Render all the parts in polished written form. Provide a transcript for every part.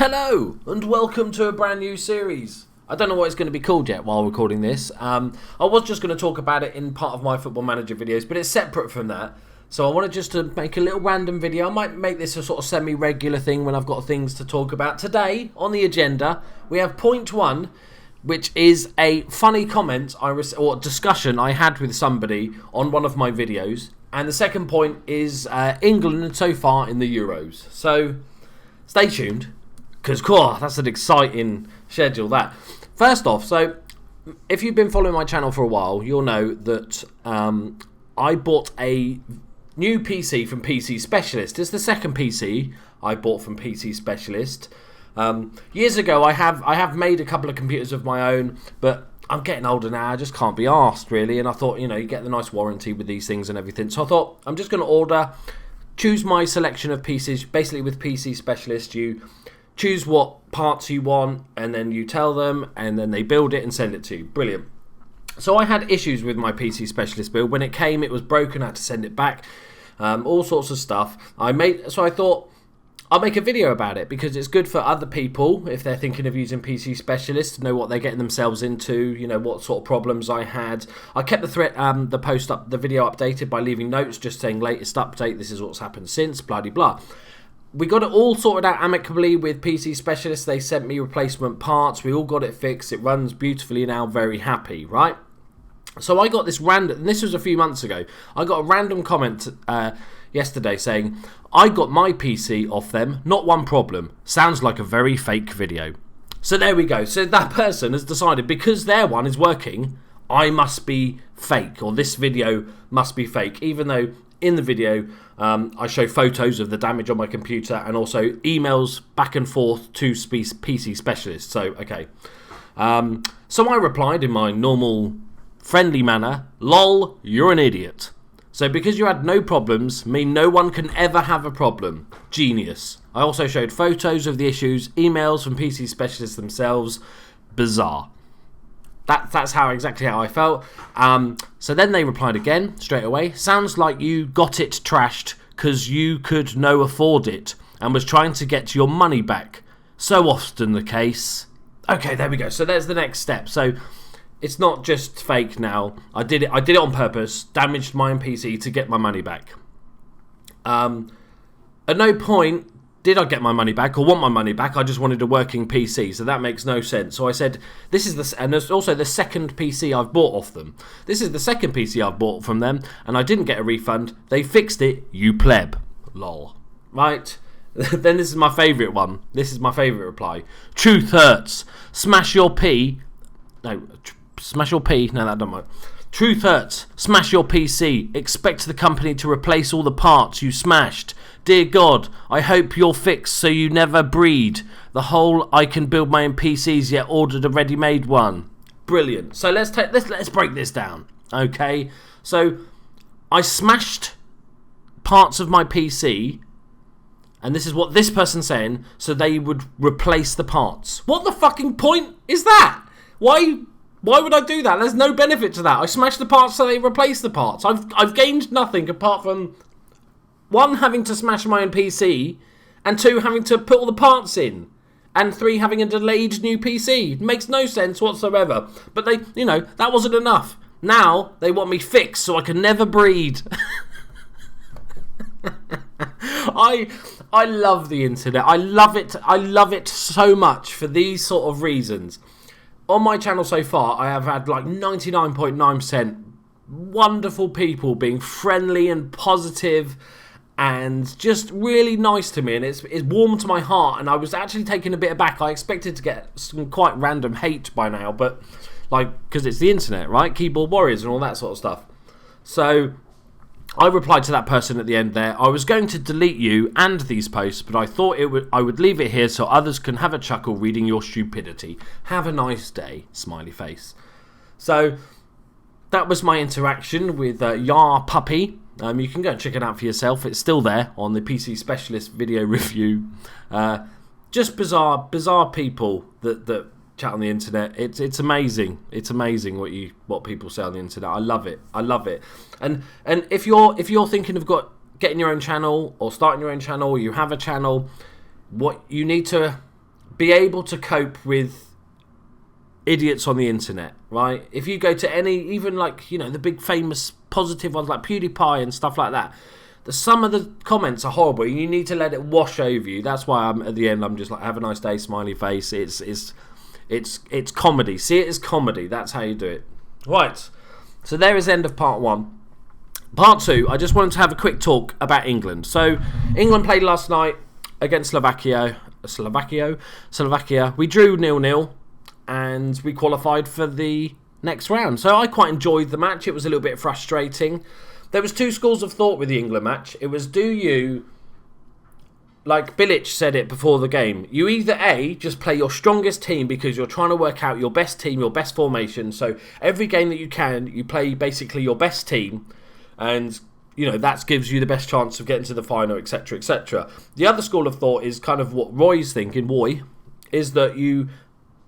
Hello and welcome to a brand new series. I don't know what it's going to be called yet while recording this. I was just going to talk about it in part of my Football Manager videos, but it's separate from that. So I wanted just to make a little random video. I might make this a sort of semi-regular thing when I've got things to talk about. Today, on the agenda, we have point one, which is a funny comment or discussion I had with somebody on one of my videos. And the second point is England so far in the Euros. So stay tuned, because that's an exciting schedule, that. First off, so if you've been following my channel for a while, you'll know that I bought a new PC from PC Specialist. It's the second PC I bought from PC Specialist. Years ago, I have made a couple of computers of my own, but I'm getting older now. I just can't be arsed, really. And I thought, you get the nice warranty with these things and everything. So I thought, I'm just going to choose my selection of PCs. Basically, with PC Specialist, you choose what parts you want, and then you tell them, and then they build it and send it to you. Brilliant. So I had issues with my PC Specialist build. When it came, it was broken. I had to send it back. All sorts of stuff. So I thought, I'll make a video about it because it's good for other people if they're thinking of using PC Specialist to know what they're getting themselves into, what sort of problems I had. I kept the video updated by leaving notes just saying latest update, this is what's happened since, blah de blah. We got it all sorted out amicably with PC Specialist. They sent me replacement parts. We all got it fixed. It runs beautifully now. Very happy, right? So I got this random, and this was a few months ago, I got a random comment yesterday saying, I got my PC off them, not one problem. Sounds like a very fake video. So there we go. So that person has decided because their one is working, I must be fake, or this video must be fake, even though in the video I show photos of the damage on my computer and also emails back and forth to PC Specialist. So, okay. So I replied in my normal friendly manner, lol, you're an idiot. So because you had no problems, mean no one can ever have a problem. Genius. I also showed photos of the issues, emails from PC Specialists themselves. Bizarre. That's exactly how I felt. So then they replied again, straight away. Sounds like you got it trashed because you could no afford it and was trying to get your money back. So often the case. Okay, there we go. So there's the next step. So it's not just fake now. I did it on purpose. Damaged my own PC to get my money back. At no point did I get my money back or want my money back. I just wanted a working PC, so that makes no sense. So I said, and there's also the second PC I've bought off them. This is the second PC I've bought from them, and I didn't get a refund. They fixed it, you pleb. Lol. Right? Then this is my favourite one. This is my favourite reply. Truth hurts. Smash your P. No, smash your P. No, that don't work. Truth hurts. Smash your PC. Expect the company to replace all the parts you smashed. Dear God, I hope you're fixed so you never breed. The whole I can build my own PCs yet ordered a ready-made one. Brilliant. So let's break this down. Okay. So I smashed parts of my PC, and this is what this person's saying, so they would replace the parts. What the fucking point is that? Why would I do that? There's no benefit to that. I smashed the parts so they replace the parts. I've gained nothing apart from one, having to smash my own PC, and two, having to put all the parts in, and three, having a delayed new PC. It makes no sense whatsoever. But they, that wasn't enough. Now they want me fixed so I can never breed. I love the internet. I love it. I love it so much for these sort of reasons. On my channel so far, I have had like 99.9% wonderful people being friendly and positive and just really nice to me, and it's warmed my heart, and I was actually taken a bit aback. I expected to get some quite random hate by now, but because it's the internet, right? Keyboard warriors and all that sort of stuff. So I replied to that person at the end there. I was going to delete you and these posts, but I thought I would leave it here so others can have a chuckle reading your stupidity. Have a nice day, smiley face. So that was my interaction with Yar Puppy. You can go and check it out for yourself. It's still there on the PC Specialist video review. Just bizarre people that chat on the internet. It's amazing. It's amazing what people say on the internet. I love it. And if you're thinking of getting your own channel or starting your own channel, or you have a channel, what you need to be able to cope with idiots on the internet, right? If you go to any, even like, the big famous positive ones like PewDiePie and stuff like that, some of the comments are horrible. You need to let it wash over you. That's why at the end I'm just like, have a nice day, smiley face. It's comedy. See it as comedy. That's how you do it. Right. So there is the end of part 1. Part 2, I just wanted to have a quick talk about England. So England played last night against Slovakia. We drew 0-0 and we qualified for the next round. So I quite enjoyed the match. It was a little bit frustrating. There was 2 schools of thought with the England match. It was, like Bilic said it before the game, you either A, just play your strongest team because you're trying to work out your best team, your best formation. So every game that you can, you play basically your best team, and that gives you the best chance of getting to the final, etc, etc. The other school of thought is kind of what Roy's thinking, is that you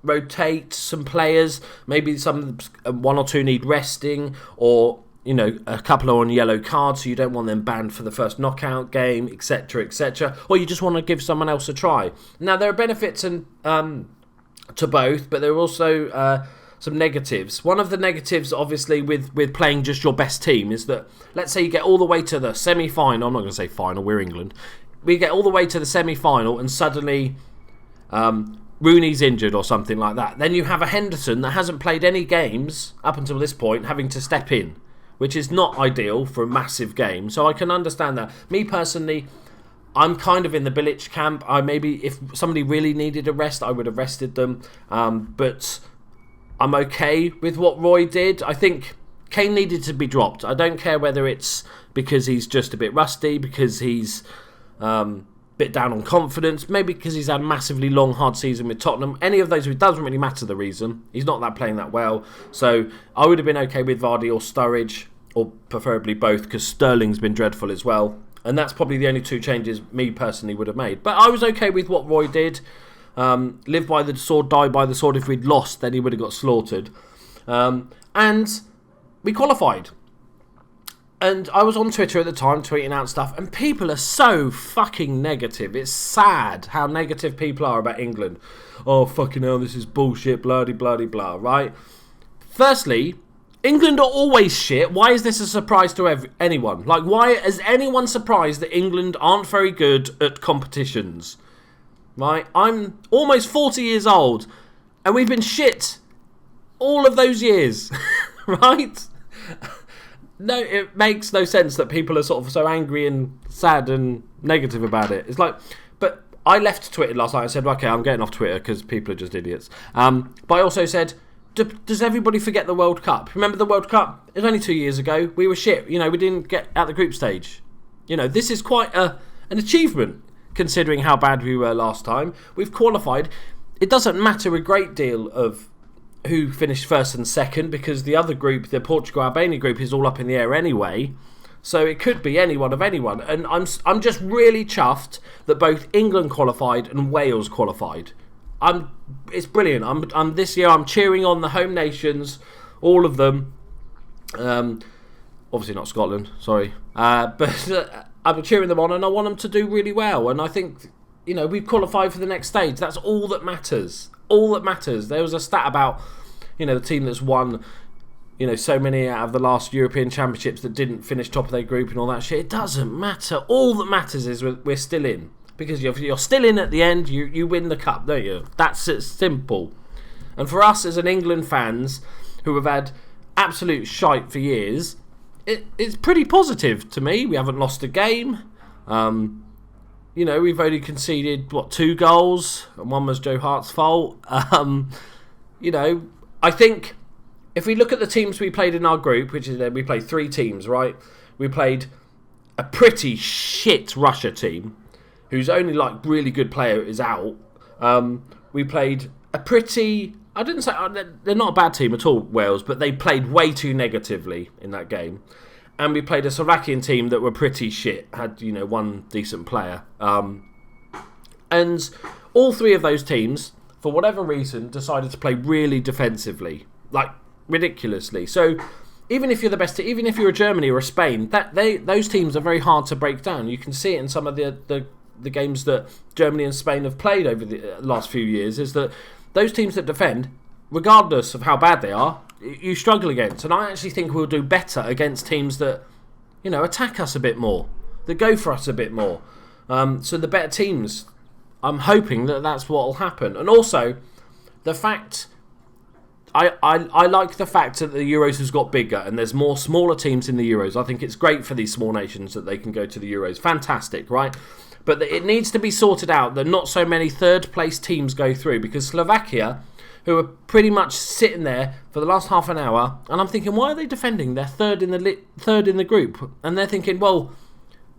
rotate some players, maybe one or two need resting, or a couple are on yellow cards, so you don't want them banned for the first knockout game, etc, etc, or you just want to give someone else a try. Now there are benefits to both, but there are also some negatives. One of the negatives, obviously, with playing just your best team is that, let's say you get all the way to the semi-final. I'm not going to say final, we're England. We get all the way to the semi-final and suddenly Rooney's injured or something like that. Then you have a Henderson that hasn't played any games up until this point having to step in, which is not ideal for a massive game. So I can understand that. Me personally, I'm kind of in the Bilic camp. Maybe if somebody really needed a rest, I would have rested them. But I'm okay with what Roy did. I think Kane needed to be dropped. I don't care whether it's because he's just a bit rusty, because he's a bit down on confidence, maybe because he's had a massively long, hard season with Tottenham. Any of those, it doesn't really matter the reason. He's not playing that well. So I would have been okay with Vardy or Sturridge, or preferably both, because Sterling's been dreadful as well. And that's probably the only 2 changes me personally would have made. But I was okay with what Roy did. Live by the sword, die by the sword. If we'd lost, then he would have got slaughtered. And we qualified. And I was on Twitter at the time tweeting out stuff, and people are so fucking negative. It's sad how negative people are about England. Oh, fucking hell, this is bullshit, blah, right? Firstly, England are always shit. Why is this a surprise to anyone? Like, why is anyone surprised that England aren't very good at competitions? Right? I'm almost 40 years old, and we've been shit all of those years. Right? No, it makes no sense that people are sort of so angry and sad and negative about it. It's like, but I left Twitter last night and said, okay, I'm getting off Twitter because people are just idiots. But I also said, does everybody forget the World Cup? Remember the World Cup? It was only 2 years ago. We were shit. We didn't get out the group stage. This is quite an achievement considering how bad we were last time. We've qualified. It doesn't matter a great deal of who finished first and second, because the other group, the Portugal-Albania group, is all up in the air anyway. So it could be anyone of anyone. And I'm just really chuffed that both England qualified and Wales qualified. It's brilliant. I'm this year I'm cheering on the home nations, all of them. Obviously not Scotland, sorry. But I'm cheering them on, and I want them to do really well. And I think, we've qualified for the next stage. That's all that matters. All that matters. There was a stat about, the team that's won, so many out of the last European Championships that didn't finish top of their group and all that shit. It doesn't matter. All that matters is we're still in. Because if you're still in at the end, you win the cup, don't you? That's it, simple. And for us as an England fans who have had absolute shite for years, it's pretty positive to me. We haven't lost a game. We've only conceded, 2 goals, and one was Joe Hart's fault. I think if we look at the teams we played in our group, which is we played 3 teams, right? We played a pretty shit Russia team, whose only really good player is out. We played a pretty... I didn't say... They're not a bad team at all, Wales, but they played way too negatively in that game. And we played a Slovakian team that were pretty shit, had, one decent player. And all 3 of those teams, for whatever reason, decided to play really defensively. Ridiculously. So... even if you're the best, even if you're a Germany or a Spain, those teams are very hard to break down. You can see it in some of the the games that Germany and Spain have played over the last few years is that those teams that defend, regardless of how bad they are, you struggle against. And I actually think we'll do better against teams that, attack us a bit more, that go for us a bit more. So the better teams, I'm hoping that that's what will happen. And also, the fact... I like the fact that the Euros has got bigger and there's more smaller teams in the Euros. I think it's great for these small nations that they can go to the Euros. Fantastic, right? But it needs to be sorted out that not so many third-place teams go through, because Slovakia, who are pretty much sitting there for the last half an hour, and I'm thinking, why are they defending? They're third in the group, and they're thinking, well,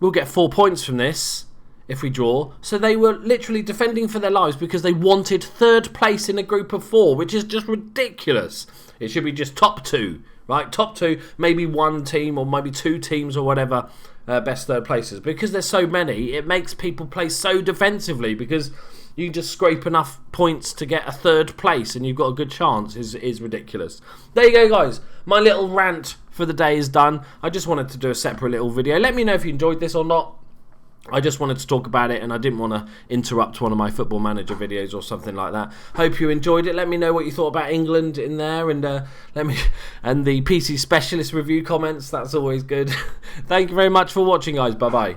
we'll get 4 points from this if we draw. So they were literally defending for their lives because they wanted third place in a group of 4, which is just ridiculous. It should be just top 2, right? Top 2, maybe one team or maybe 2 teams or whatever, best third places. Because there's so many, it makes people play so defensively, because you just scrape enough points to get a third place and you've got a good chance is ridiculous. There you go, guys. My little rant for the day is done. I just wanted to do a separate little video. Let me know if you enjoyed this or not. I just wanted to talk about it, and I didn't want to interrupt one of my Football Manager videos or something like that. Hope you enjoyed it. Let me know what you thought about England in there, and and the PC Specialist review comments. That's always good. Thank you very much for watching, guys. Bye bye.